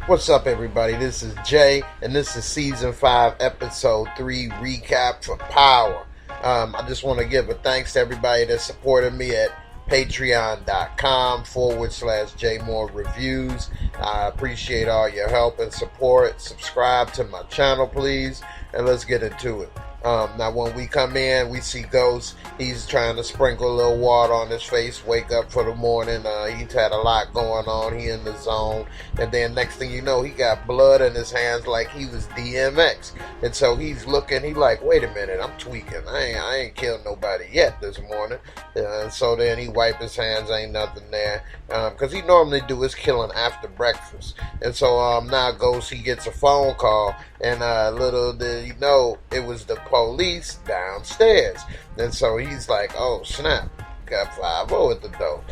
What's up, everybody? This is Jay, and this is Season 5, Episode 3 recap for Power. I just want to give a thanks to everybody that supported me at patreon.com/JMoore Reviews. I appreciate all your help and support. Subscribe to my channel, please, and let's get into it. Now, when we come in, we see Ghost. He's trying to sprinkle a little water on his face, wake up for the morning. He's had a lot going on. He in the zone. And then next thing you know, he got blood in his hands like he was DMX. And so he's looking, he like, wait a minute, I'm tweaking. I ain't killed nobody yet this morning. And so then he wipe his hands, ain't nothing there. Because he normally do his killing after breakfast. And so now Ghost, he gets a phone call. And little did he know, it was the police downstairs. And so he's like, oh snap, got 5-0 at the door.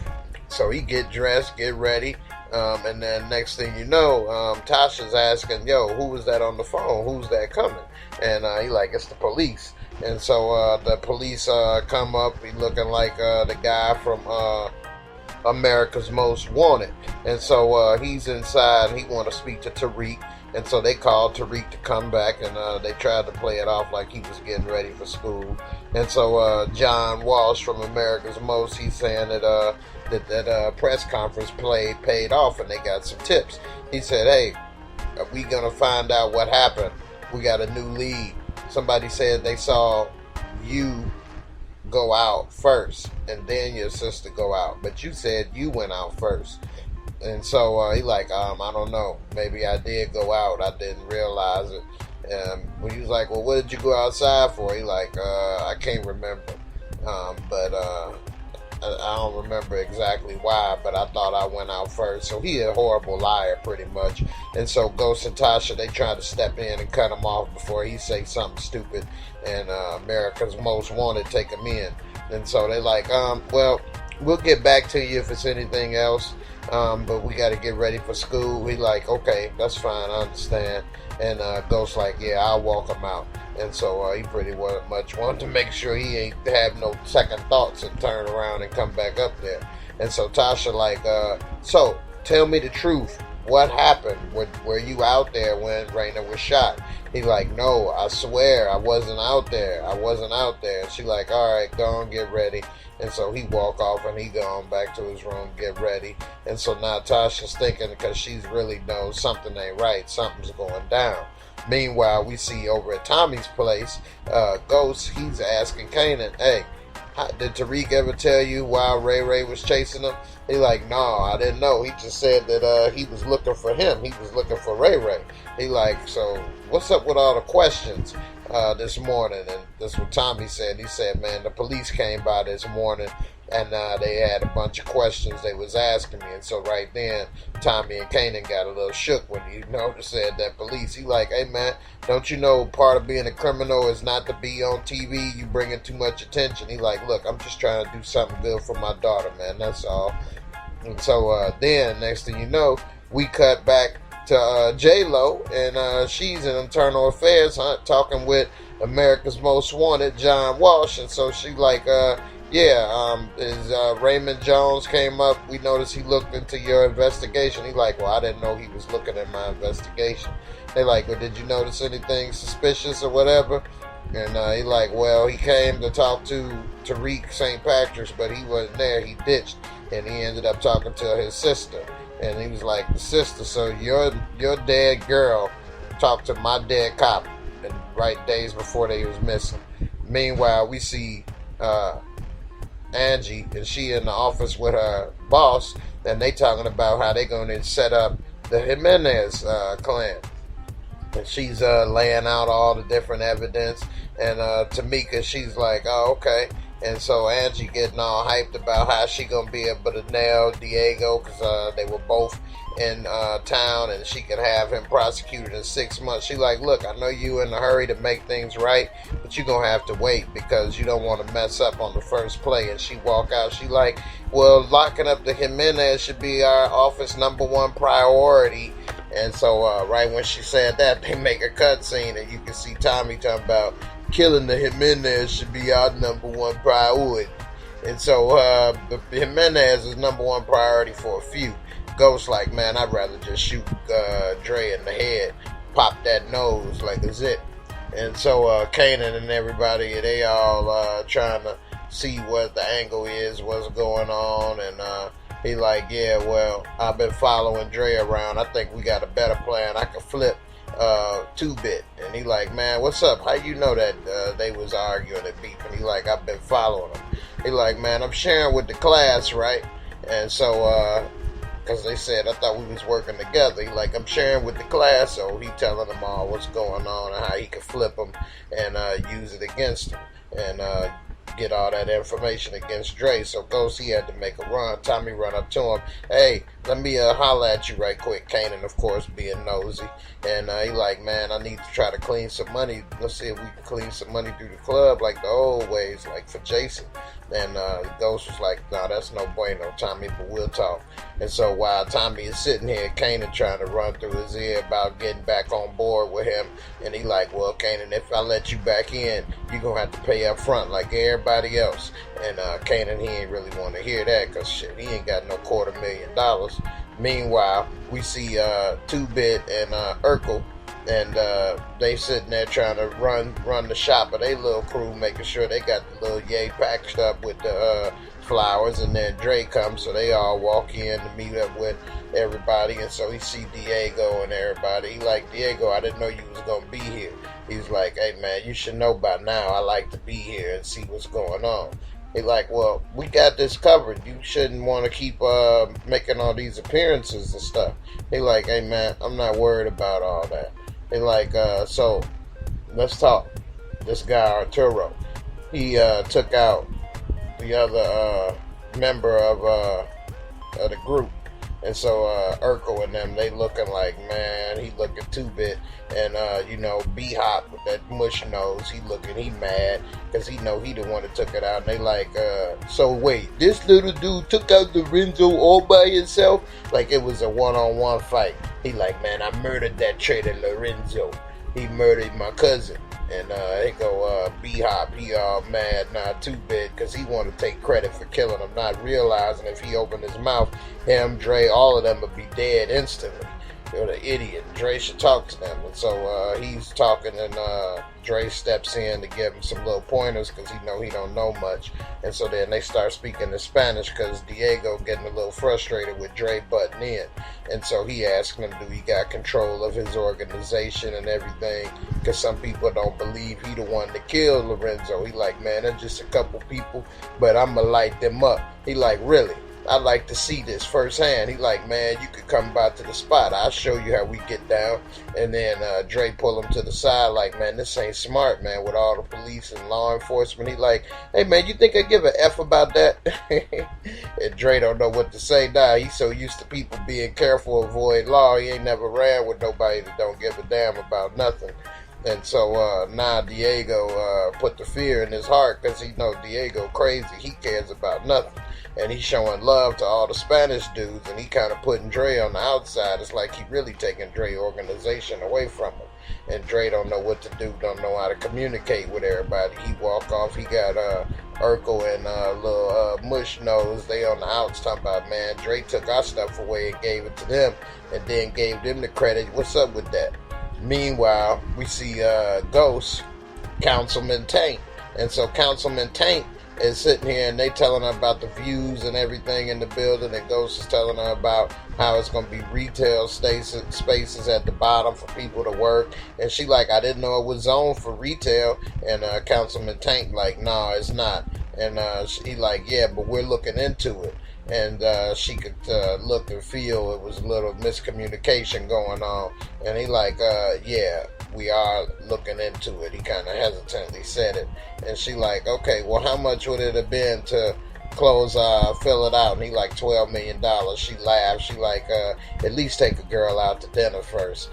So he get dressed, get ready, and then next thing you know, Tasha's asking, yo, who was that on the phone? Who's that coming? And he like, it's the police. And so the police come up, he looking like the guy from America's Most Wanted. And so he's inside, he want to speak to Tariq. And so they called Tariq to come back, and they tried to play it off like he was getting ready for school. And so John Walsh from America's Most, he's saying that that press conference paid off, and they got some tips. He said, hey, we going to find out what happened. We got a new lead. Somebody said they saw you go out first, and then your sister go out. But you said you went out first. And so he like, I don't know. Maybe I did go out. I didn't realize it. When he was like, well, what did you go outside for? He like, I can't remember. But I don't remember exactly why, but I thought I went out first. So he a horrible liar, pretty much. And so Ghost and Tasha, they tried to step in and cut him off before he say something stupid. And America's Most Wanted take him in. And so they like, well, we'll get back to you if it's anything else. But we got to get ready for school. He like, okay, that's fine, I understand. And Ghost like, yeah, I'll walk him out. And so he pretty much wanted to make sure he ain't have no second thoughts and turn around and come back up there. And so Tasha like, so tell me the truth. What happened? Were you out there when Raina was shot? He like, no, I swear I wasn't out there. I wasn't out there. And she like, all right, go on, get ready. And so he walk off and he gone back to his room, get ready. And so now Tasha's thinking, because she's really knows something ain't right, something's going down. Meanwhile, we see over at Tommy's place, Ghost, he's asking Kanan, hey, did Tariq ever tell you why Ray Ray was chasing him? He like, no, I didn't know. He just said that he was looking for him. He was looking for Ray Ray. He like, so what's up with all the questions this morning? And that's what Tommy said. He said, man, the police came by this morning and they had a bunch of questions they was asking me. And so right then, Tommy and Kanan got a little shook when he said that police. He like, hey man, don't you know part of being a criminal is not to be on TV? You bringing too much attention. He like, look, I'm just trying to do something good for my daughter, man. That's all. And so then, next thing you know, we cut back to J-Lo, and she's in internal affairs talking with America's Most Wanted, John Walsh. And so she like, Raymond Jones came up. We noticed he looked into your investigation. He like, well, I didn't know he was looking at my investigation. They like, well, did you notice anything suspicious or whatever? And he like, well, he came to talk to Tariq St. Patrick's, but he wasn't there. He ditched, and he ended up talking to his sister. And he was like, the sister, so your dead girl talked to my dead cop, and right days before they was missing. Meanwhile, we see Angie, and she in the office with her boss, and they talking about how they going to set up the Jimenez clan. And she's laying out all the different evidence. And Tamika, she's like, oh, okay. And so Angie getting all hyped about how she going to be able to nail Diego because they were both in town and she could have him prosecuted in 6 months. She like, look, I know you in a hurry to make things right, but you're going to have to wait because you don't want to mess up on the first play. And she walk out. She like, well, locking up the Jimenez should be our office #1 priority. And so right when she said that, they make a cut scene and you can see Tommy talking about killing the Jimenez should be our #1 priority. And so the Jimenez is #1 priority for a few. Ghost like, man, I'd rather just shoot Dre in the head, pop that nose like a zit. And so Kanan and everybody, they all trying to see what the angle is, what's going on, and he like, yeah, well, I've been following Dre around. I think we got a better plan. I could flip 2-Bit. And he like, man, what's up? How you know that they was arguing and beefing? He like, I've been following them. He like, man, I'm sharing with the class, right? And so, because they said, I thought we was working together. He like, I'm sharing with the class, so he telling them all what's going on and how he could flip them and use it against them. And get all that information against Dre. So Ghost, he had to make a run. Tommy run up to him. Hey, let me holler at you right quick. Kanan, of course, being nosy. And he like, man, I need to try to clean some money. Let's see if we can clean some money through the club like the old ways, like for Jason. And Ghost was like, nah, that's no bueno, Tommy, but we'll talk. And so while Tommy is sitting here, Kanan trying to run through his ear about getting back on board with him. And he like, well, Kanan, if I let you back in, you're going to have to pay up front like everybody else. And Kanan, he ain't really want to hear that because shit, he ain't got no $250,000. Meanwhile, we see 2-Bit and Urkel, and they sitting there trying to run the shop of their little crew, making sure they got the little yay packaged up with the flowers. And then Dre comes, so they all walk in to meet up with everybody. And so he see Diego and everybody. He like, Diego, I didn't know you was gonna be here. He's like, hey man, you should know by now I like to be here and see what's going on. He like, well, we got this covered. You shouldn't want to keep making all these appearances and stuff. He like, hey man, I'm not worried about all that. He like, so let's talk. This guy Arturo, he took out the other member of the group. And so Urkel and them, they looking like, man, he looking 2-Bit. And, B-Hop with that mush nose, he mad because he know he the one that took it out. And they like, so wait, this little dude took out Lorenzo all by himself? Like it was a one-on-one fight. He like, man, I murdered that traitor Lorenzo. He murdered my cousin. And they go, B-Hop, he all mad, not 2-Bit, because he want to take credit for killing him, not realizing if he opened his mouth, him, Dre, all of them would be dead instantly. You're the idiot. Dre should talk to them. And so he's talking, and Dre steps in to give him some little pointers because he don't know much. And so then they start speaking in Spanish because Diego getting a little frustrated with Dre butting in. And so he asking him, do he got control of his organization and everything? Because some people don't believe he the one that killed Lorenzo. He like, man, they're just a couple people, but I'm going to light them up. He like, really? I'd like to see this firsthand. He like, man, you could come by to the spot. I'll show you how we get down. And then Dre pull him to the side like, man, this ain't smart, man, with all the police and law enforcement. He like, hey, man, you think I give a F about that? And Dre don't know what to say now. He's so used to people being careful, avoid law. He ain't never ran with nobody that don't give a damn about nothing. And so now Diego put the fear in his heart because he know Diego crazy. He cares about nothing. And he's showing love to all the Spanish dudes, and he kind of putting Dre on the outside. It's like he really taking Dre organization away from him. And Dre don't know what to do, don't know how to communicate with everybody. He walk off. He got Urkel and little Mush Nose. They on the outs talking about, man, Dre took our stuff away and gave it to them, and then gave them the credit. What's up with that? Meanwhile, we see Ghost, Councilman Tank. And so Councilman Tank is sitting here and they telling her about the views and everything in the building, and Ghost is telling her about how it's going to be retail spaces at the bottom for people to work. And she like, I didn't know it was zoned for retail. And Councilman Tank like, nah, it's not. And he like, yeah, but we're looking into it. And she could look and feel it was a little miscommunication going on. And he like, yeah, we are looking into it. He kind of hesitantly said it. And she like, okay, well, how much would it have been to close, fill it out? And he like, $12 million. She laughed. She like, at least take a girl out to dinner first.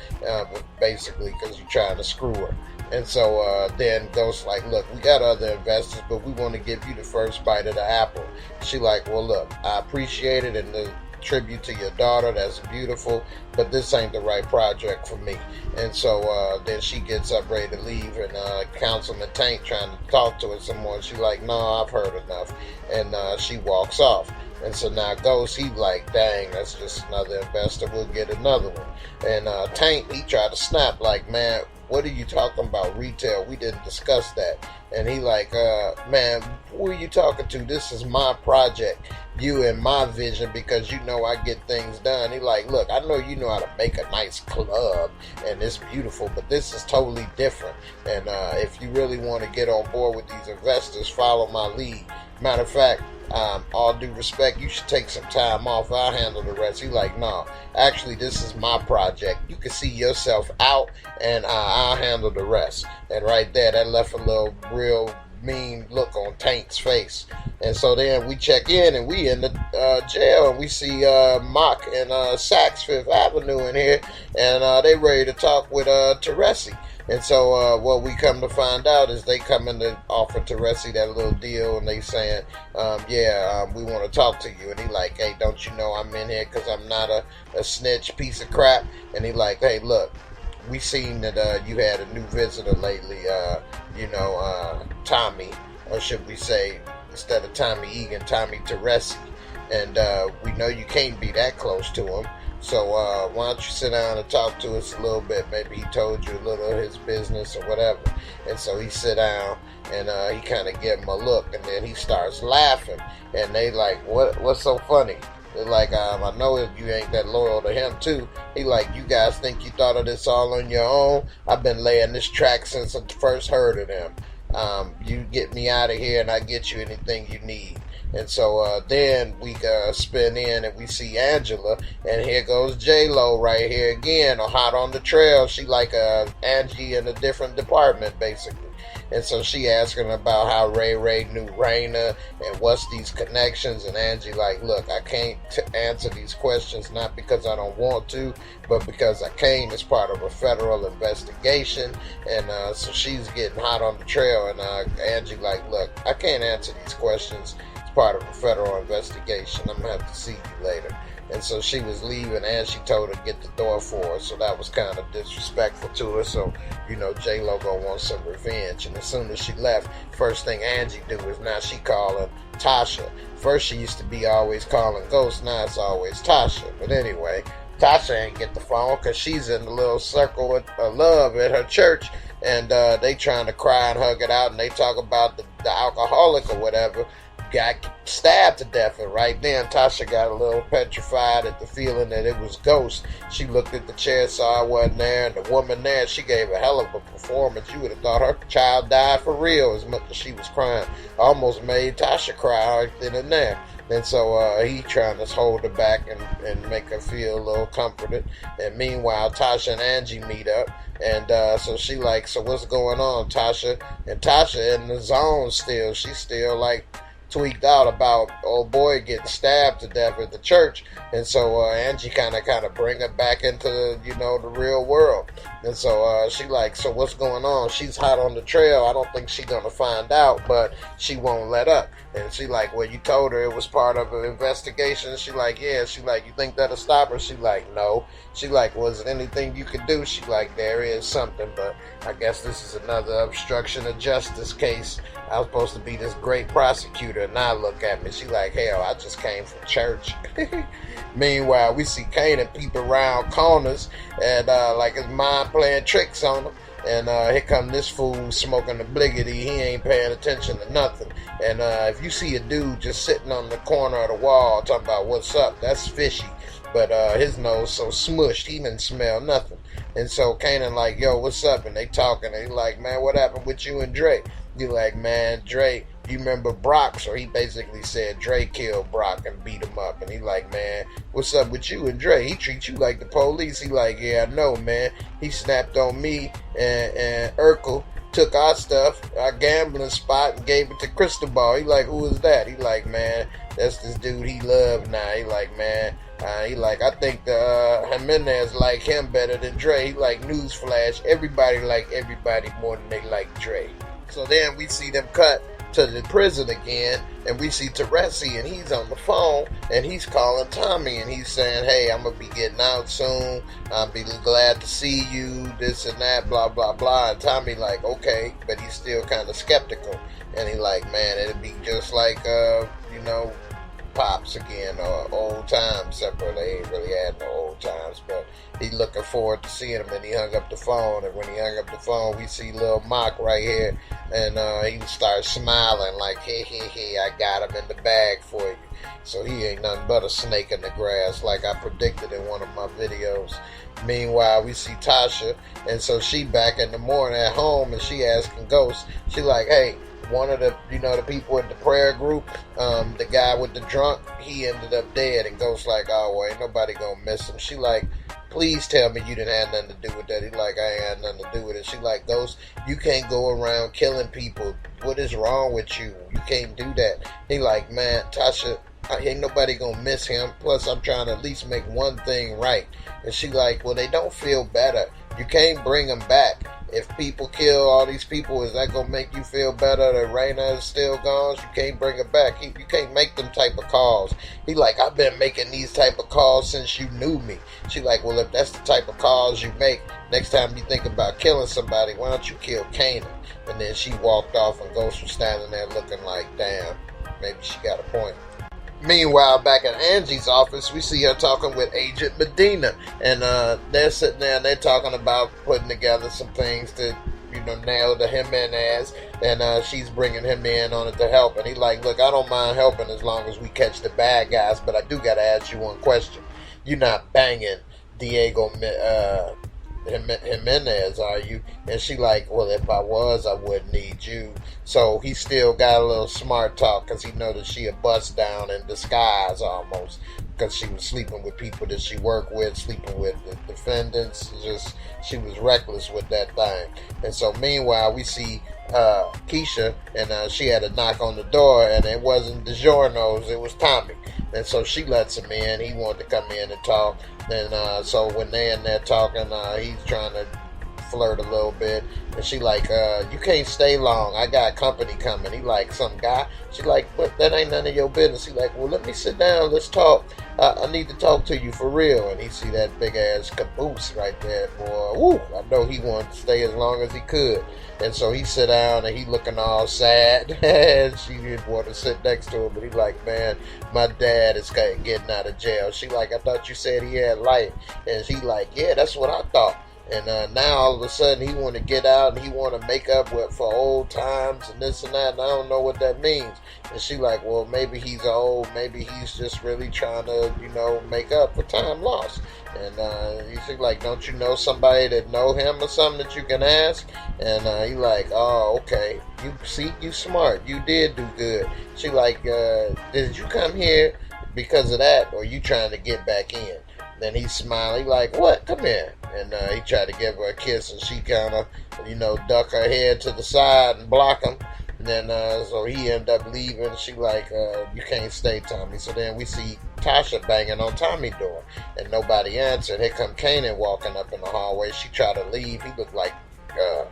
Basically, because you're trying to screw her. And so then Ghost like, look, we got other investors, but we want to give you the first bite of the apple. She like, well, look, I appreciate it and the tribute to your daughter, that's beautiful, but this ain't the right project for me. And so then she gets up ready to leave, and Councilman Tank trying to talk to her some more. She like, no, I've heard enough. And she walks off. And so now Ghost, he like, dang, that's just another investor. We'll get another one. And Tank, he tried to snap like, man, what are you talking about retail? We didn't discuss that. And he like, man, who are you talking to? This is my project, you and my vision, because you know I get things done. He like, look, I know you know how to make a nice club and it's beautiful, but this is totally different. And if you really want to get on board with these investors, follow my lead. Matter of fact, all due respect, you should take some time off. I'll handle the rest. He like, no, actually, this is my project. You can see yourself out, and I'll handle the rest. And right there, that left a little real mean look on Tank's face. And so then we check in, and we in the jail, and we see Mock and Saks Fifth Avenue in here, and they ready to talk with Teresi. And so what we come to find out is they come in to offer Teresi that little deal, and they saying, we want to talk to you. And he like, hey, don't you know I'm in here because I'm not a snitch piece of crap? And he like, hey, look, we seen that you had a new visitor lately, Tommy, or should we say, instead of Tommy Egan, Tommy Teresi. And we know you can't be that close to him. So why don't you sit down and talk to us a little bit? Maybe he told you a little of his business or whatever. And so he sit down, and he kind of give him a look, and then he starts laughing. And they like, what's so funny? They're like, I know if you ain't that loyal to him too. He like, you guys think you thought of this all on your own? I've been laying this track since I first heard of them. You get me out of here, and I get you anything you need. And so then we spin in, and we see Angela, and here goes J-Lo right here again, hot on the trail. She like Angie in a different department, basically. And so she asking about how Ray knew Raina and what's these connections. And Angie like, look, I can't answer these questions, not because I don't want to, but because I can't. It's part of a federal investigation. And so she's getting hot on the trail. And Angie like, look, I can't answer these questions. It's part of a federal investigation. I'm going to have to see you later. And so she was leaving, and she told her to get the door for her. So that was kind of disrespectful to her. So, J-Lo gonna want some revenge. And as soon as she left, first thing Angie do is now she calling Tasha. First she used to be always calling Ghost. Now it's always Tasha. But anyway, Tasha ain't get the phone because she's in the little circle of love at her church. And they trying to cry and hug it out. And they talk about the alcoholic or whatever got stabbed to death, and right then Tasha got a little petrified at the feeling that it was Ghost. She looked at the chair, saw it wasn't there, and the woman there, she gave a hell of a performance. You would have thought her child died for real as much as she was crying. Almost made Tasha cry right then and there. And so he trying to hold her back and make her feel a little comforted. And meanwhile, Tasha and Angie meet up. And so she like, so what's going on, Tasha? And Tasha in the zone still. She's still like tweaked out about old boy getting stabbed to death at the church. And so Angie kind of bring her back into the real world. And so she like, so what's going on? She's hot on the trail. I don't think she's gonna find out, but she won't let up. And she like, well, you told her it was part of an investigation. She like, yeah. She like, you think that'll stop her? She like, no. She like, was it anything you could do? She like, there is something, but I guess this is another obstruction of justice case. I was supposed to be this great prosecutor, and now look at me. She like, hell, I just came from church. Meanwhile, we see Kanan peep around corners, and like his mind playing tricks on him. And here come this fool smoking the bliggity. He ain't paying attention to nothing. And if you see a dude just sitting on the corner of the wall talking about what's up, that's fishy. But his nose so smushed, he didn't smell nothing. And so Kanan like, yo, what's up? And they talking, and he like, man, what happened with you and Dre? He like, man, Dre, you remember Brock? So he basically said Dre killed Brock and beat him up. And he like, man, what's up with you and Dre? He treats you like the police. He like, yeah, I know, man. He snapped on me and Urkel, took our stuff, our gambling spot, and gave it to Cristobal. He like, who is that? He like, man, that's this dude he loved now. He like, man, he like, I think the Jimenez like him better than Dre. He like, newsflash, everybody like everybody more than they like Dre. So then we see them cut to the prison again, and we see Teresi, and he's on the phone, and he's calling Tommy, and he's saying, hey, I'm going to be getting out soon, I'll be glad to see you, this and that, blah, blah, blah. And Tommy like, okay, but he's still kind of skeptical. And he like, man, it'd be just like, pops again, or old times separately. They ain't really had no old times, but he looking forward to seeing him, and he hung up the phone. And when he hung up the phone, we see Lil Mock right here, and he starts smiling like, hey, I got him in the bag for you. So he ain't nothing but a snake in the grass, like I predicted in one of my videos. Meanwhile, we see Tasha, and so she back in the morning at home, and she asking Ghost, she like, hey, one of the, the people in the prayer group, the guy with the drunk, he ended up dead. And Ghost like, oh, well, ain't nobody gonna miss him. She like, please tell me you didn't have nothing to do with that. He like, I ain't had nothing to do with it. She like, Ghost, you can't go around killing people. What is wrong with you? You can't do that. He like, man, Tasha, ain't nobody gonna miss him. Plus, I'm trying to at least make one thing right. And she like, well, they don't feel better. You can't bring them back. If people kill all these people, is that gonna make you feel better that Raina is still gone? You can't bring her back. You can't make them type of calls. He like, I've been making these type of calls since you knew me. She like, well, if that's the type of calls you make, next time you think about killing somebody, why don't you kill Kanan? And then she walked off, and Ghost was standing there looking like, damn, maybe she got a point. Meanwhile, back at Angie's office, we see her talking with Agent Medina, and they're sitting there and they're talking about putting together some things to, nail the Jimenez, and she's bringing him in on it to help. And he like, look, I don't mind helping as long as we catch the bad guys, but I do got to ask you one question. You're not banging Diego Jimenez, are you? And she like, well, if I was, I wouldn't need you. So he still got a little smart talk, because he know that she a bust down in disguise almost, because she was sleeping with people that she worked with, sleeping with the defendants. Just, she was reckless with that thing. And so meanwhile, we see Keisha, and she had a knock on the door, and it wasn't DiGiorno's, it was Tommy. And so she lets him in. He wanted to come in and talk. And so when they're in there talking, he's trying to flirt a little bit. And she like, you can't stay long. I got company coming. He like, some guy? She like, but that ain't none of your business. He like, well, let me sit down. Let's talk. I need to talk to you for real. And he see that big ass caboose right there, boy. Woo! I know he wanted to stay as long as he could. And so he sit down, and he looking all sad. And she didn't want to sit next to him. But he like, man, my dad is getting out of jail. She like, I thought you said he had life. And she like, yeah, that's what I thought. And now all of a sudden he want to get out, and he want to make up for old times and this and that, and I don't know what that means. And she like, well, maybe he's old, maybe he's just really trying to, make up for time lost. And he like, don't you know somebody that know him or something that you can ask? And he like, oh, okay, you smart, you did do good. She like, did you come here because of that, or you trying to get back in? Then he smiled. He like, what? Come here. And he tried to give her a kiss, and she kind of, duck her head to the side and block him. And then, so he ended up leaving. She like, you can't stay, Tommy. So then we see Tasha banging on Tommy's door, and nobody answered. Here come Kanan walking up in the hallway. She tried to leave. He looked like a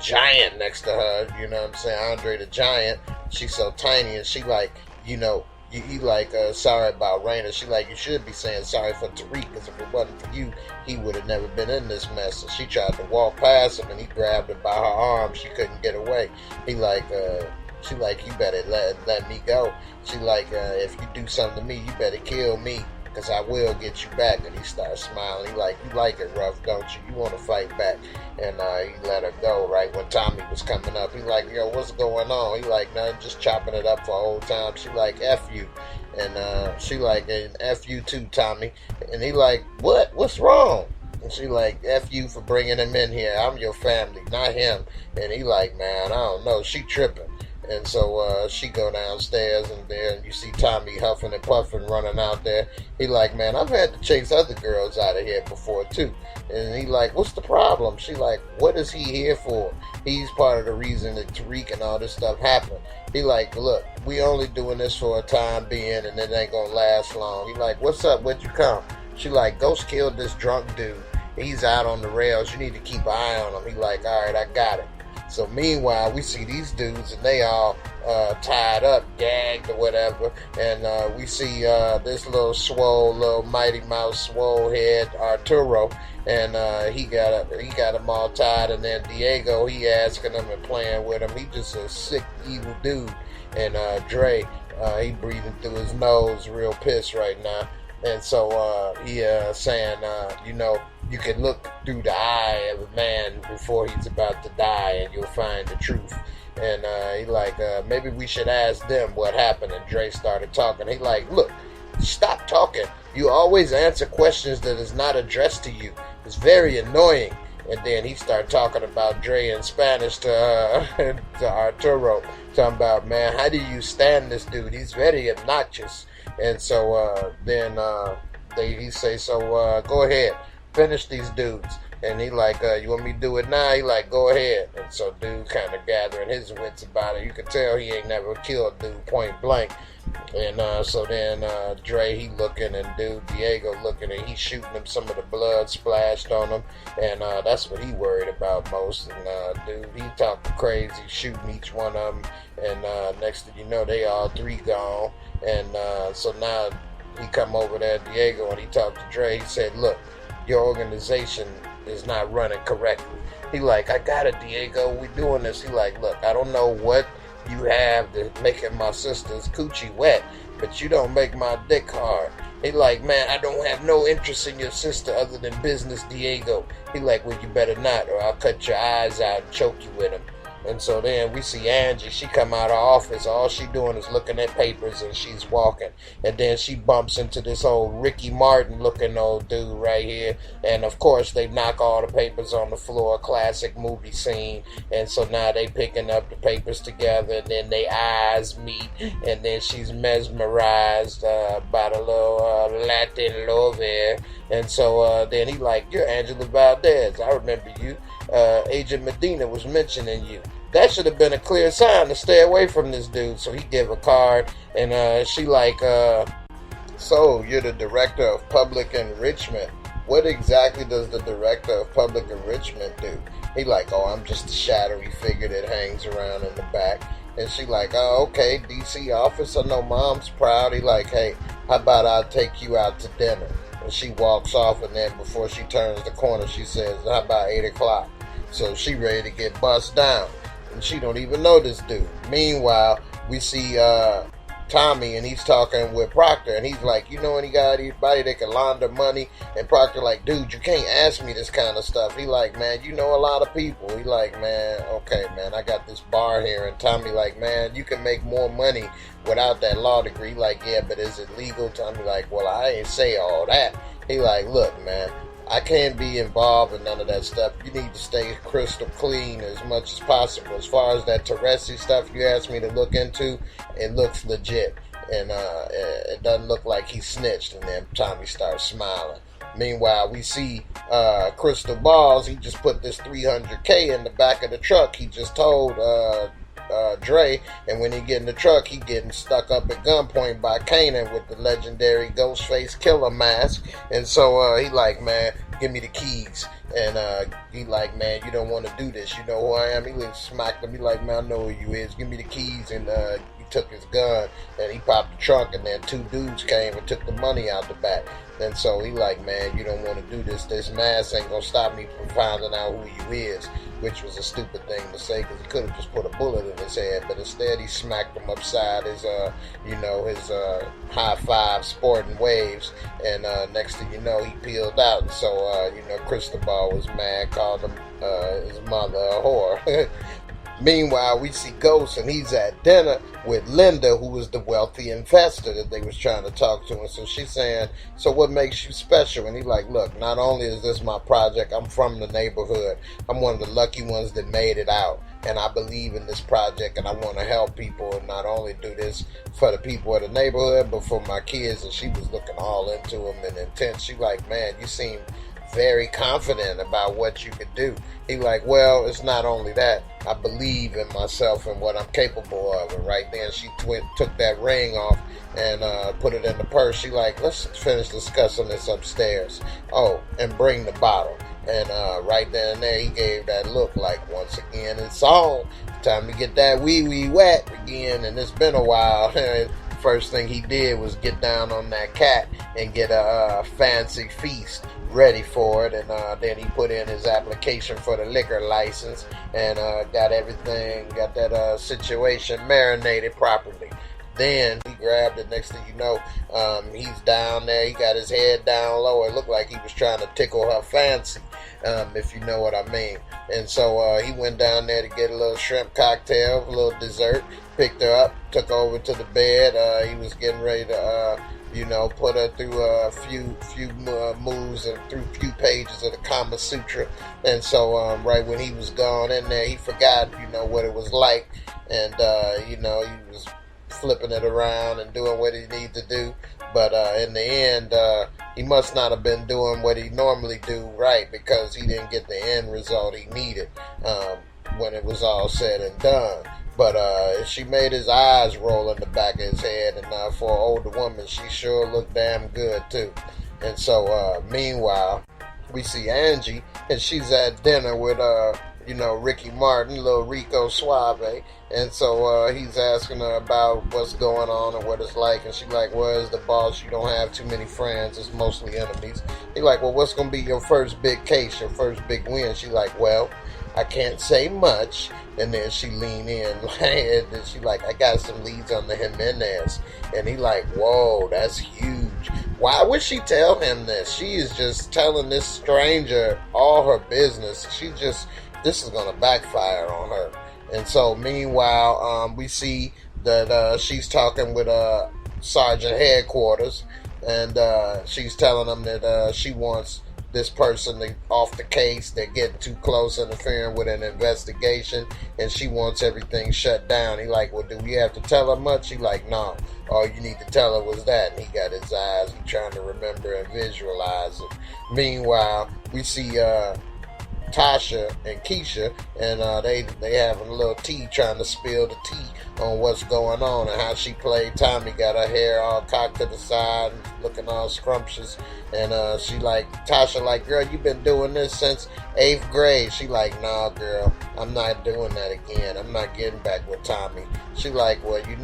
giant next to her. You know what I'm saying? Andre the Giant. She's so tiny, and she like, he like, sorry about Raina. She like, you should be saying sorry for Tariq, because if it wasn't for you, he would have never been in this mess. And she tried to walk past him, and he grabbed her by her arm. She couldn't get away. He like, she like, you better let me go. She like, if you do something to me, you better kill me, because I will get you back. And he starts smiling. He like, you like it rough, don't you? You want to fight back. And he let her go right when Tommy was coming up. He like, yo, what's going on? He like, nothing, just chopping it up for old time. She like, F you. And she like, and F you too, Tommy. And he like, what? What's wrong? And she like, F you for bringing him in here. I'm your family, not him. And he like, man, I don't know. She tripping. And so she go downstairs, and there you see Tommy huffing and puffing running out there. He like, man, I've had to chase other girls out of here before too. And he like, what's the problem? She like, what is he here for? He's part of the reason that Tariq and all this stuff happened. He like, look, we only doing this for a time being, and it ain't gonna last long. He like, what's up? Where'd you come? She like, Ghost killed this drunk dude. He's out on the rails. You need to keep an eye on him. He like, all right, I got it. So meanwhile, we see these dudes, and they all tied up, gagged or whatever. And we see this little Mighty Mouse swole head, Arturo, and he got them all tied. And then Diego, he asking them and playing with him. He just a sick, evil dude. And Dre, He breathing through his nose, real pissed right now. And so he saying, you can look through the eye of a man before he's about to die, and you'll find the truth. And he like, maybe we should ask them what happened. And Dre started talking. He like, look, stop talking. You always answer questions that is not addressed to you. It's very annoying. And then he started talking about Dre in Spanish to to Arturo, talking about, man, how do you stand this dude? He's very obnoxious. And so then he say, so go ahead, finish these dudes. And he like, you want me to do it now? He like, go ahead. And so dude kind of gathering his wits about it. You can tell he ain't never killed dude point blank. And so then Dre, he looking, and dude Diego looking, and he shooting him some of the blood splashed on him. And that's what he worried about most. And dude, he talking crazy, shooting each one of them. And next thing you know, they all three gone. And so now he come over there, Diego, and he talked to Dre. He said, look, your organization is not running correctly. He like, I got it, Diego, we doing this. He like, look, I don't know what you have to making my sister's coochie wet, but you don't make my dick hard. He like, man, I don't have no interest in your sister other than business, Diego. He like, well, you better not, or I'll cut your eyes out and choke you with them. And so then we see Angie, she come out of her office, all she doing is looking at papers, and she's walking. And then she bumps into this old Ricky Martin looking old dude right here. And of course they knock all the papers on the floor, classic movie scene. And so now they picking up the papers together, and then they eyes meet, and then she's mesmerized by the little Latin lover. And so then he like, you're Angela Valdez, I remember you. Agent Medina was mentioning you. That should have been a clear sign to stay away from this dude. So he give a card, and she like, so you're the director of public enrichment. What exactly does the director of public enrichment do? He like, oh, I'm just a shadowy figure that hangs around in the back. And she like, oh, okay, DC office, I know mom's proud. He like, hey, how about I'll take you out to dinner? And she walks off, and then before she turns the corner, she says, how about 8 o'clock? So she ready to get bust down, and she don't even know this dude. Meanwhile, we see Tommy, and he's talking with Proctor, and he's like, you know anybody that can launder money? And Proctor like, dude, you can't ask me this kind of stuff. He like, man, you know a lot of people. He like, man, okay, man, I got this bar here. And Tommy like, man, you can make more money without that law degree. Like, yeah, but is it legal? Tommy like, well, I ain't say all that. He like, look, man, I can't be involved in none of that stuff. You need to stay crystal clean as much as possible. As far as that Teresi stuff you asked me to look into, it looks legit. And it doesn't look like he snitched. And then Tommy starts smiling. Meanwhile, we see Crystal Balls. He just put this $300K in the back of the truck. He just told Dre, and when he get in the truck, he getting stuck up at gunpoint by Kanan with the legendary Ghostface Killer mask. And so he like, man, give me the keys. And he like, man, you don't want to do this. You know who I am? He smacked him. He like, man, I know who you is. Give me the keys. And he took his gun, and he popped the trunk, and then two dudes came and took the money out the back. And so he like, man, you don't want to do this. This mask ain't gonna stop me from finding out who you is, which was a stupid thing to say, because he could have just put a bullet in his head. But instead, he smacked him upside his, his high five sporting waves. And next thing you know, he peeled out. And so, Cristobal was mad, called him his mother a whore. Meanwhile, we see Ghost, and he's at dinner with Linda, who was the wealthy investor that they was trying to talk to. And so she's saying, so what makes you special? And he's like, look, not only is this my project, I'm from the neighborhood. I'm one of the lucky ones that made it out. And I believe in this project, and I want to help people, and not only do this for the people of the neighborhood, but for my kids. And she was looking all into him and intense. She like, man, you seem very confident about what you could do. He like, well, it's not only that. I believe in myself and what I'm capable of. And right then she took that ring off and put it in the purse. She like, let's finish discussing this upstairs. Oh, and bring the bottle. And right then and there, he gave that look like, once again, it's on. Time to get that wee wet again. And it's been a while. First thing he did was get down on that cat and get a fancy feast ready for it. And then he put in his application for the liquor license and got that situation marinated properly. Then he grabbed it. Next thing you know, he's down there. He got his head down low. It looked like he was trying to tickle her fancy, if you know what I mean. And so he went down there to get a little shrimp cocktail, a little dessert, picked her up, took her over to the bed. He was getting ready to, put her through a few moves and through a few pages of the Kama Sutra. And so right when he was gone in there, he forgot, what it was like. And, he was flipping it around and doing what he needed to do. But in the end, he must not have been doing what he normally do right, because he didn't get the end result he needed when it was all said and done. But she made his eyes roll in the back of his head, and for an older woman, she sure looked damn good too. And so meanwhile, we see Angie, and she's at dinner with Ricky Martin, little Rico Suave. And so he's asking her about what's going on and what it's like. And she's like, well, as the boss, you don't have too many friends. It's mostly enemies. He's like, well, what's going to be your first big case, your first big win? She's like, well, I can't say much. And then she lean in, and then she like, I got some leads on the Jimenez. And he like, whoa, that's huge. Why would she tell him this? She is just telling this stranger all her business. This is going to backfire on her. And so, meanwhile, we see that she's talking with Sergeant Headquarters, and she's telling them that she wants this person off the case. They're getting too close, interfering with an investigation, and she wants everything shut down. He like, well, do we have to tell her much? He like, no. All you need to tell her was that. And he got his eyes. He's trying to remember and visualize it. Meanwhile, we see Tasha and Keisha, and they having a little tea, trying to spill the tea on what's going on and how she played Tommy. Got her hair all cocked to the side, looking all scrumptious, and Tasha like, girl, you been doing this since 8th grade. She like, nah, girl, I'm not doing that again. I'm not getting back with Tommy. She like, well, if you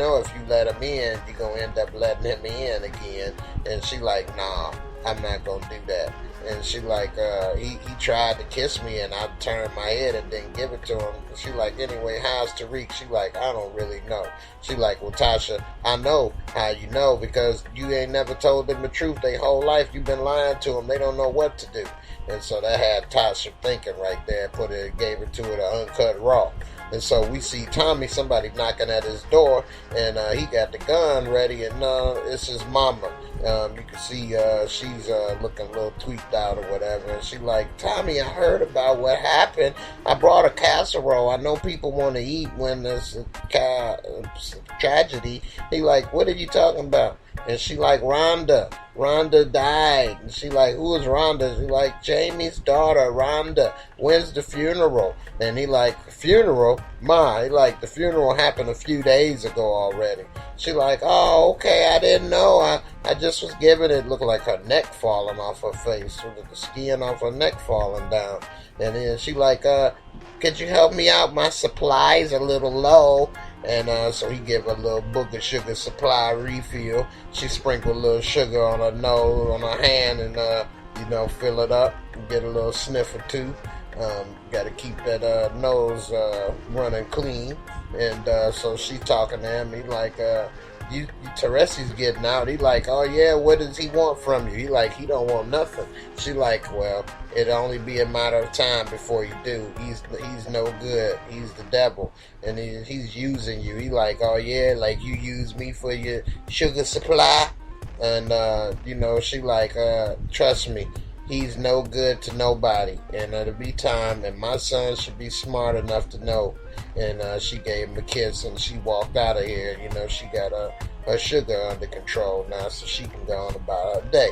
let him in, you're gonna end up letting him in again. And she like, nah, I'm not gonna do that. And she like, he tried to kiss me, and I turned my head and didn't give it to him. She like, anyway, how's Tariq? She like, I don't really know. She like, well, Tasha, I know how you know, because you ain't never told them the truth. Their whole life you've been lying to them. They don't know what to do. And so that had Tasha thinking right there. Gave it to her the uncut raw. And so we see Tommy, somebody knocking at his door, and he got the gun ready, and it's his mama. You can see she's looking a little tweaked out or whatever, and she like, Tommy, I heard about what happened. I brought a casserole. I know people want to eat when there's a tragedy. He like, what are you talking about? And she like, Rhonda died. And she like, who is Rhonda? She like, Jamie's daughter, Rhonda. When's the funeral? And he like, funeral? Ma, he like, the funeral happened a few days ago already. She like, oh, okay, I didn't know. I just was giving it. Looked like her neck falling off her face, with the skin off her neck falling down. And then she like, could you help me out? My supply's a little low. And so he gave her a little book of sugar supply refill. She sprinkled a little sugar on her nose, on her hand, and fill it up and get a little sniff or two. Got to keep that nose running clean. And so she's talking to him. He like, Teresi's getting out. He like, oh yeah, what does he want from you? He like, he don't want nothing. She like, well, it'll only be a matter of time before you do. He's no good. He's the devil, and he's using you. He like, oh yeah, like you use me for your sugar supply. And she like, trust me, he's no good to nobody, and it'll be time, and my son should be smart enough to know. And she gave him a kiss, and she walked out of here. She got her sugar under control now, so she can go on about her day.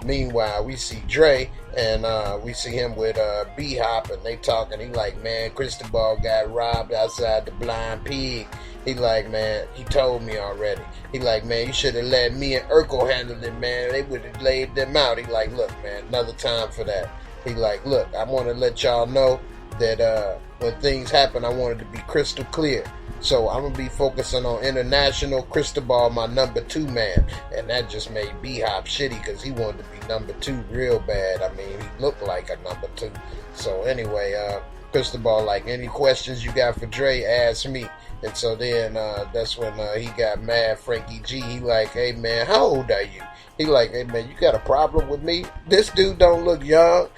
Meanwhile, we see Dre, and we see him with B-Hop, and they talking. He like, man, Cristobal got robbed outside the Blind Pig. He like, man, he told me already. He like, man, you should have let me and Urkel handle it, man. They would have laid them out. He like, look, man, another time for that. He like, look, I want to let y'all know that when things happen, I want it to be crystal clear. So I'm going to be focusing on international. Cristobal, my number 2 man. And that just made B-Hop shitty, because he wanted to be number 2 real bad. I mean, he looked like a number 2. So anyway, Cristobal like, any questions you got for Dre, ask me. And so then that's when he got mad. Frankie G, he like, hey man, how old are you? He like, hey man, you got a problem with me? This dude don't look young.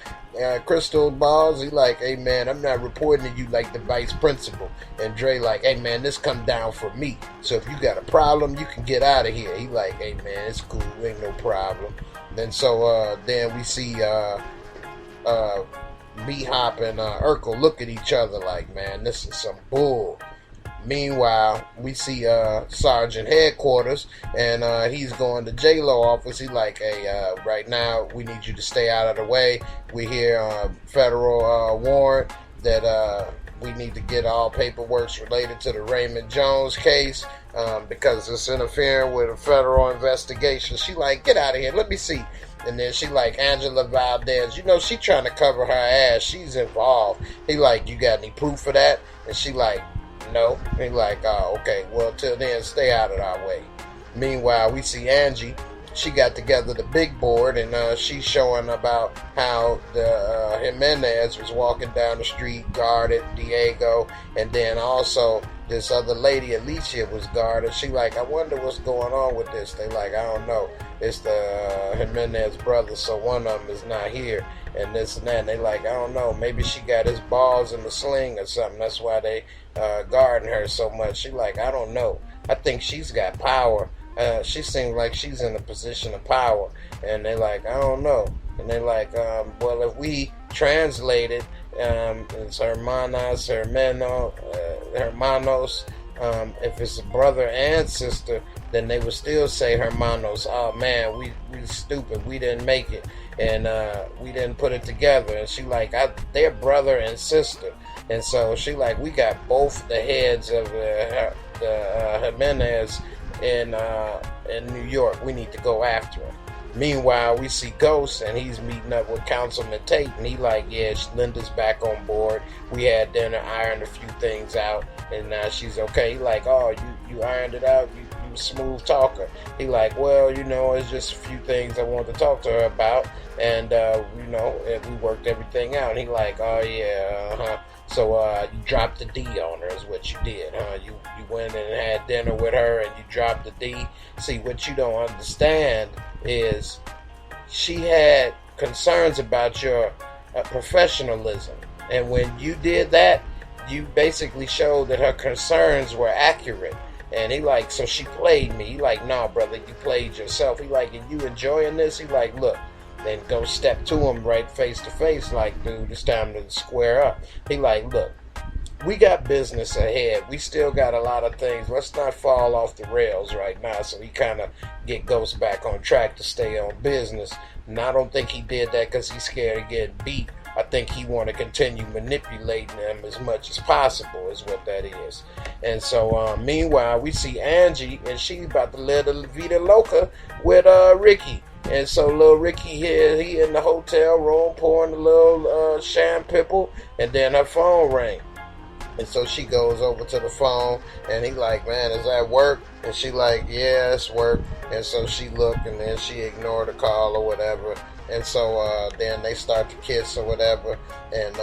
Crystal Balls, he like, hey man, I'm not reporting to you like the vice principal. And Dre like, hey man, this come down for me. So if you got a problem, you can get out of here. He like, hey man, it's cool, ain't no problem. And so then we see B-Hop and Urkel look at each other like, man, this is some bull. Meanwhile, we see Sergeant Headquarters, and he's going to J-Lo office. He like, hey, right now we need you to stay out of the way. We hear federal warrant that we need to get all paperwork related to the Raymond Jones case because it's interfering with a federal investigation. She like, get out of here. Let me see. And then she like, Angela Valdez, you know, she trying to cover her ass. She's involved. He like, you got any proof of that? And she like, no. He like, oh, okay, well, till then, stay out of our way. Meanwhile, we see Angie. She got together the big board, and she's showing about how the Jimenez was walking down the street, guarded Diego, and then also this other lady, Alicia, was guarded. She like, I wonder what's going on with this. They like, I don't know. It's the Jimenez brothers, so one of them is not here, and this and that. And they like, I don't know. Maybe she got his balls in the sling or something. That's why they guarding her so much. She like, I don't know. I think she's got power. She seems like she's in a position of power. And they like, I don't know. And they like, well, if we translate it, it's hermanos. If it's a brother and sister, then they would still say hermanos. Oh man, we stupid. We didn't make it, and we didn't put it together. And she like, they're brother and sister. And so she like, we got both the heads of the Jimenez in New York. We need to go after him. Meanwhile, we see Ghost, and he's meeting up with Councilman Tate, and he like, yeah, Linda's back on board. We had dinner, ironed a few things out, and now she's okay. He like, oh, you ironed it out? You a smooth talker. He like, well, you know, it's just a few things I want to talk to her about, and you know, we worked everything out. And he like, oh yeah, So you dropped the D on her is what you did, huh? You went and had dinner with her and you dropped the D. See, what you don't understand is she had concerns about your professionalism. And when you did that, you basically showed that her concerns were accurate. And he like, so she played me. He like, nah, brother, you played yourself. He like, and you enjoying this? He like, look. Then go step to him right face to face like, dude, it's time to square up. He like, look, we got business ahead. We still got a lot of things. Let's not fall off the rails right now. So he kind of get Ghost back on track to stay on business. And I don't think he did that because he's scared of getting beat. I think he want to continue manipulating them as much as possible is what that is. And so meanwhile, we see Angie, and she's about to live the Vida Loca with Ricky. And so little Ricky here, he in the hotel room pouring a little champagne, and then her phone rang. And so she goes over to the phone, and he like, man, is that work? And she like, yeah, it's work. And so she looked, and then she ignored the call or whatever. And so then they start to kiss or whatever, and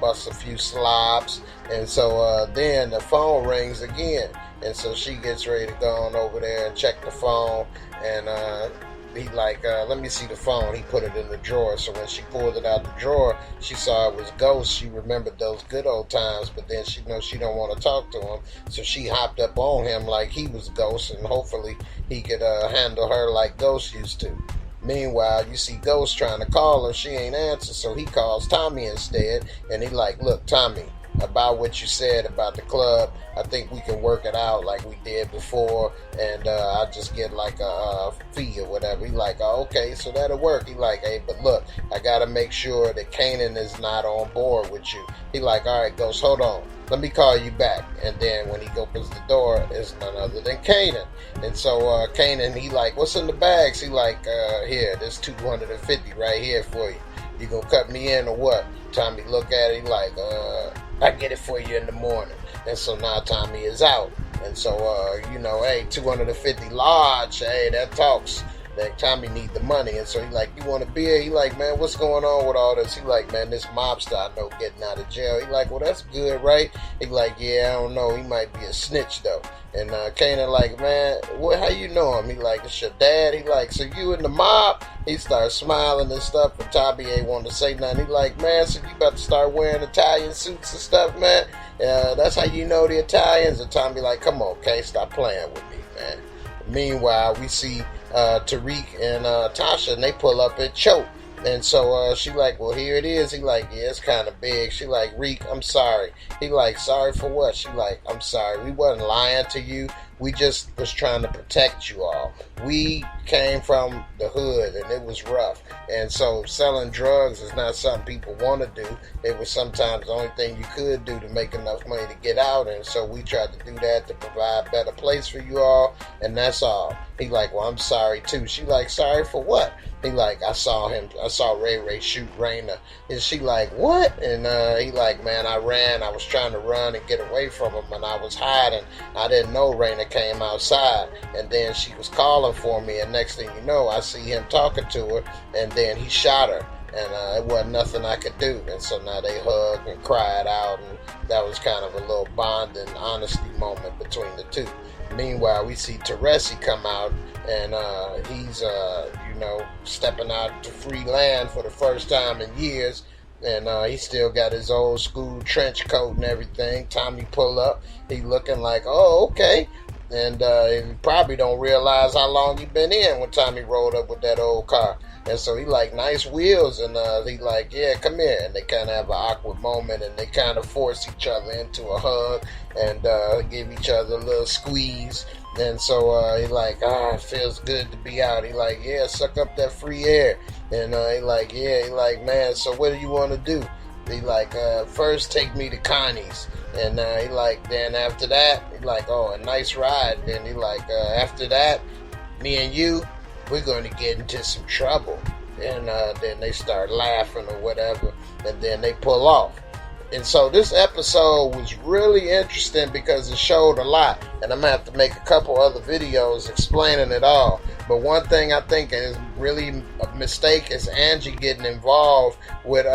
bust a few slobs. And so then the phone rings again. And so she gets ready to go on over there and check the phone, and he like, let me see the phone. He put it in the drawer. So when she pulled it out the drawer, she saw it was Ghost. She remembered those good old times, but then she knows she don't want to talk to him. So she hopped up on him like he was Ghost, and hopefully he could handle her like Ghost used to. Meanwhile, you see Ghost trying to call her. She ain't answer, so he calls Tommy instead. And he like, look, Tommy, about what you said about the club, I think we can work it out like we did before, and I'll just get like a fee or whatever. He like, oh, okay, so that'll work. He like, hey, but look, I gotta make sure that Kanan is not on board with you. He like, all right, Ghost, hold on, let me call you back. And then when he opens the door, it's none other than Kanan. And so Kanan, he like, what's in the bags? He like, here, there's 250 right here for you. You gonna cut me in or what? Tommy look at it, he like, I get it for you in the morning. And so now Tommy is out. And so, you know, hey, 250 large, hey, that talks. Then Tommy need the money, and so he like, you want a beer? He like, man, what's going on with all this? He like, man, this mobster I know getting out of jail. He like, well, that's good, right? He like, yeah, I don't know. He might be a snitch though. And Kanan like, man, how you know him? He like, it's your dad. He like, so you in the mob? He starts smiling and stuff, and Tommy ain't want to say nothing. He like, man, so you about to start wearing Italian suits and stuff, man? That's how you know the Italians. And Tommy like, come on, Kay, stop playing with me, man. Meanwhile, we see Tariq and Tasha, and they pull up and choke. And so she like, well, here it is. He like, yeah, it's kind of big. She like, Reek, I'm sorry. He like, sorry for what? She like, I'm sorry. We wasn't lying to you. We just was trying to protect you all. We came from the hood and it was rough. And so selling drugs is not something people want to do. It was sometimes the only thing you could do to make enough money to get out. And so we tried to do that to provide a better place for you all. And that's all. He like, well, I'm sorry too. She like, sorry for what? He like, I saw Ray Ray shoot Raina. And she like, what? And he like, man, I ran. I was trying to run and get away from him, and I was hiding. I didn't know Raina came outside. And then she was calling for me, and next thing you know, I see him talking to her, and then he shot her. And it wasn't nothing I could do. And so now they hugged and cried out, and that was kind of a little bond and honesty moment between the two. Meanwhile, we see Teresi come out, and he's, stepping out to free land for the first time in years. And he still got his old school trench coat and everything. Tommy pull up. He looking like, oh, okay. And he probably don't realize how long he been in when Tommy rolled up with that old car. And so he like, nice wheels. And he like, yeah, come here. And they kind of have an awkward moment, and they kind of force each other into a hug and give each other a little squeeze. And so he like, it feels good to be out. He like, yeah, suck up that free air. And he like, yeah, he like, man, so what do you want to do? He like, first take me to Connie's. And he like, then after that, he like, oh, a nice ride. Then he like, after that, me and you, we're going to get into some trouble. And then they start laughing or whatever. And then they pull off. And so this episode was really interesting because it showed a lot. And I'm going to have to make a couple other videos explaining it all. But one thing I think is really a mistake is Angie getting involved with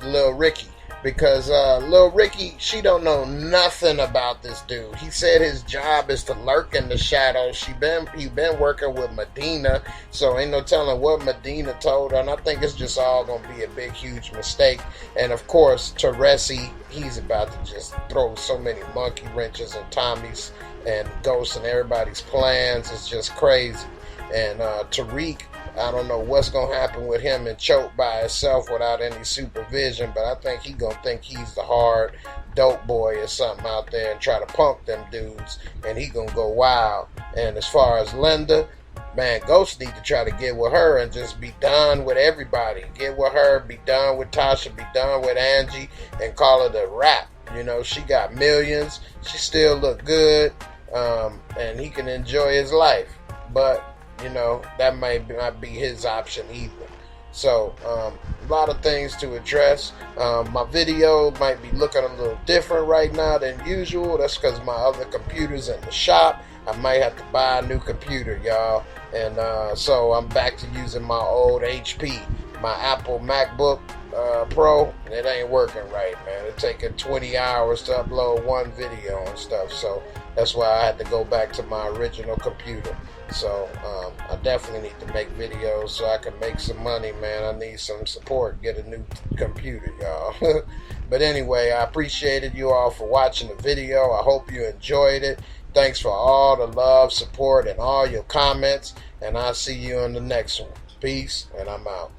Lil Ricky. Because Lil Ricky, she don't know nothing about this dude. He said his job is to lurk in the shadows. He been working with Medina, so ain't no telling what Medina told her. And I think it's just all gonna be a big, huge mistake. And of course, Teresi, he's about to just throw so many monkey wrenches in Tommy's and Ghost and everybody's plans. It's just crazy. And Tariq, I don't know what's going to happen with him and Choke by himself without any supervision, but I think he going to think he's the hard dope boy or something out there and try to punk them dudes, and he going to go wild. And as far as Linda, man, Ghost need to try to get with her and just be done with everybody. Get with her, be done with Tasha, be done with Angie, and call it a wrap. You know, she got millions. She still look good, and he can enjoy his life. But you know, that might not be his option either. So, a lot of things to address. My video might be looking a little different right now than usual. That's because my other computer's in the shop. I might have to buy a new computer, y'all. And so I'm back to using my old HP. My Apple MacBook Pro, it ain't working right, man. It's taking 20 hours to upload one video and stuff. So that's why I had to go back to my original computer. So I definitely need to make videos so I can make some money, man. I need some support. Get a new computer, y'all. But anyway, I appreciated you all for watching the video. I hope you enjoyed it. Thanks for all the love, support, and all your comments. And I'll see you in the next one. Peace, and I'm out.